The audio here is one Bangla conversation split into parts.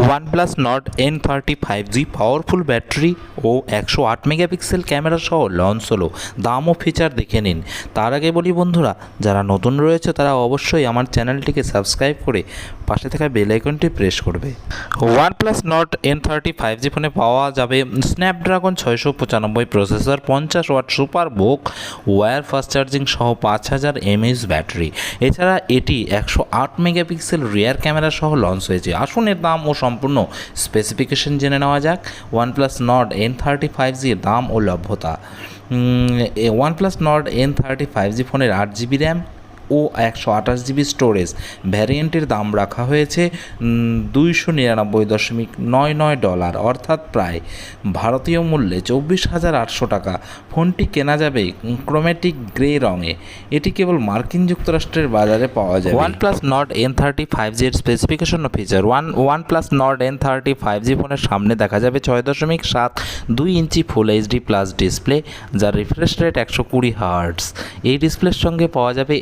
OnePlus Nord N30 5G powerful battery ও 108 মেগাপিক্সেল ক্যামেরা সহ লঞ্চ হলো। দাম ও ফিচার দেখে নিন। তার আগে বলি বন্ধুরা, যারা নতুন রয়েছে তারা অবশ্যই আমার চ্যানেলটিকে সাবস্ক্রাইব করে পাশে থাকা বেল আইকনটি প্রেস করবে। ওয়ানপ্লাস নর্ড N30 5G ফোনে পাওয়া যাবে স্ন্যাপড্রাগন 695 প্রসেসর, 50 ওয়াট সুপার ভোক ওয়্যার ফাস্ট চার্জিং সহ 5000 mAh ব্যাটারি। এছাড়া এটি 108 মেগাপিক্সেল রিয়ার ক্যামেরা সহ লঞ্চ হয়েছে। আসুন এর দাম ও সম্পূর্ণ স্পেসিফিকেশন জেনে নেওয়া যাক। ওয়ানপ্লাস নর্ড N30 5G এর দাম ও লভ্যতা। ওয়ানপ্লাস নর্ড N30 5G ফোনের 8GB র্যাম ও 128GB স্টোরেজ ভ্যারিয়েন্টের দাম রাখা হয়েছে $299.99, অর্থাৎ প্রায় ভারতীয় মূল্যে 24,800 টাকা। ফোনটি কেনা যাবে ক্রোমেটিক গ্রে রঙে। এটি কেবল মার্কিন যুক্তরাষ্ট্রের বাজারে পাওয়া যায়। ওয়ানপ্লাস নর্ড N30 5G এর স্পেসিফিকেশন ও feature. OnePlus Nord N30 5G ফোনের সামনে দেখা যাবে 6.72 inch full HD plus display, যার রিফ্রেশ রেট 120 হার্টজ। এই ডিসপ্লের সঙ্গে পাওয়া যাবে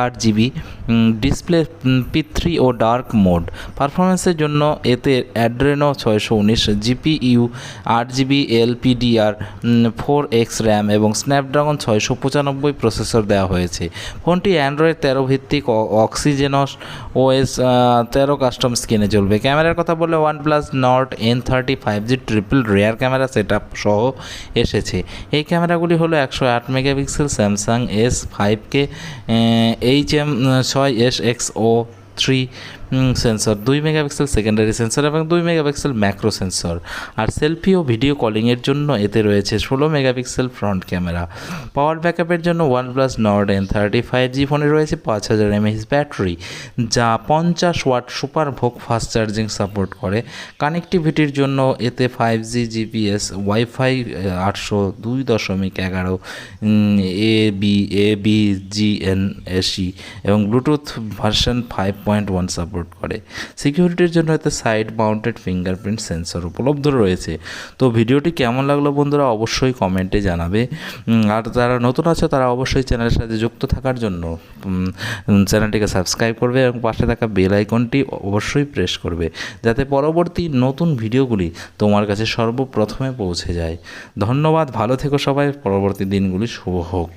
RGB ডিসপ্লে, P3 ও ডার্ক মোড। পারফরমেন্সের জন্য এতে Adreno 619 GPU, 8GB LPDR4X RAM এবং স্ন্যাপড্রাগন 695 প্রসেসর দেওয়া হয়েছে। ফোনটি অ্যান্ড্রয়েড 13 ভিত্তিক অক্সিজেনস OS 13 কাস্টম স্ক্রিনে চলবে। ক্যামেরার কথা বললে OnePlus Nord N30 5G triple rear camera set up সহ এসেছে। এই ক্যামেরাগুলি হলো 108 megapixel Samsung S5K HM6SXO3 sensor, 2 megapixel secondary sensor এবং 2 মেগাপিক্সেল ম্যাক্রো সেন্সর। আর সেলফি ও ভিডিও কলিংয়ের জন্য এতে রয়েছে 16 মেগাপিক্সেল ফ্রন্ট ক্যামেরা। পাওয়ার ব্যাকআপের জন্য ওয়ানপ্লাস নর্ড N30 5G ফোনে রয়েছে 5000 mAh ব্যাটারি, যা 50 ওয়াট সুপার ভোক ফাস্ট চার্জিং সাপোর্ট করে। কানেক্টিভিটির জন্য এতে 5G GPS, ওয়াইফাই 802.11 ABGNSE এবং ব্লুটুথ ভার্সন 5.1 সাপোর্ট করে। সিকিউরিটির জন্য এতে সাইড মাউন্টেড ফিঙ্গারপ্রিন্ট সেন্সর উপলব্ধ রয়েছে। তো ভিডিওটি কেমন লাগলো বন্ধুরা অবশ্যই কমেন্টে জানাবে। আর যারা নতুন আছে তারা অবশ্যই চ্যানেলের সাথে যুক্ত থাকার জন্য চ্যানেলটিকে সাবস্ক্রাইব করবে এবং পাশে থাকা বেল আইকনটি অবশ্যই প্রেস করবে, যাতে পরবর্তী নতুন ভিডিওগুলি তোমার কাছে সর্বপ্রথমে পৌঁছে যায়। ধন্যবাদ, ভালো থেকো সবাই, পরবর্তী দিনগুলি শুভ হোক।